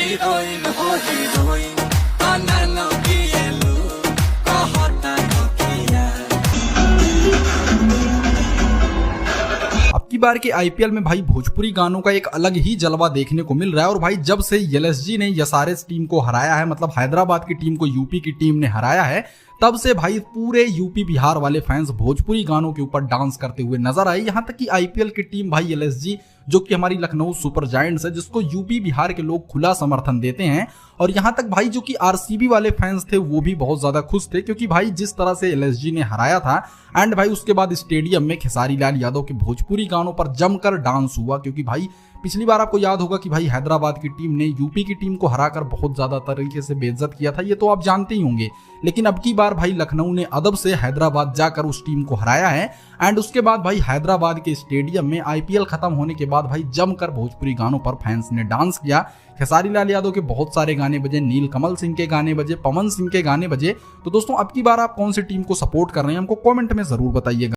Heroine हो heroine nano की ये लूक कहता नोकिया। अब की बार के आईपीएल में भाई भोजपुरी गानों का एक अलग ही जलवा देखने को मिल रहा है। और भाई जब से एलएसजी ने एसआरएच टीम को हराया है, मतलब हैदराबाद की टीम को यूपी की टीम ने हराया है, तब से भाई पूरे यूपी बिहार वाले फैंस भोजपुरी गानों के ऊपर डांस करते हुए नजर आए। यहाँ तक कि आईपीएल की टीम भाई एलएसजी, जो कि हमारी लखनऊ सुपर जायंट्स है, जिसको यूपी बिहार के लोग खुला समर्थन देते हैं, और यहाँ तक भाई जो कि आरसीबी वाले फैंस थे वो भी बहुत ज्यादा खुश थे, क्योंकि भाई जिस तरह से एलएसजी ने हराया था एंड भाई उसके बाद स्टेडियम में खेसारी लाल यादव के भोजपुरी गानों पर जमकर डांस हुआ। क्योंकि भाई पिछली बार आपको याद होगा कि भाई हैदराबाद की टीम ने यूपी की टीम को हराकर बहुत ज्यादा तरीके से बेइज्जत किया था, ये तो आप जानते ही होंगे। लेकिन अब की बार भाई लखनऊ ने अदब से हैदराबाद जाकर उस टीम को हराया है एंड उसके बाद भाई हैदराबाद के स्टेडियम में आईपीएल खत्म होने के बाद भाई जमकर भोजपुरी गानों पर फैंस ने डांस किया। खेसारी लाल यादव के बहुत सारे गाने बजे, नील कमल सिंह के गाने बजे, पवन सिंह के गाने बजे। तो दोस्तों अब की बार आप कौन सी टीम को सपोर्ट कर रहे हैं हमको कमेंट में जरूर बताइएगा।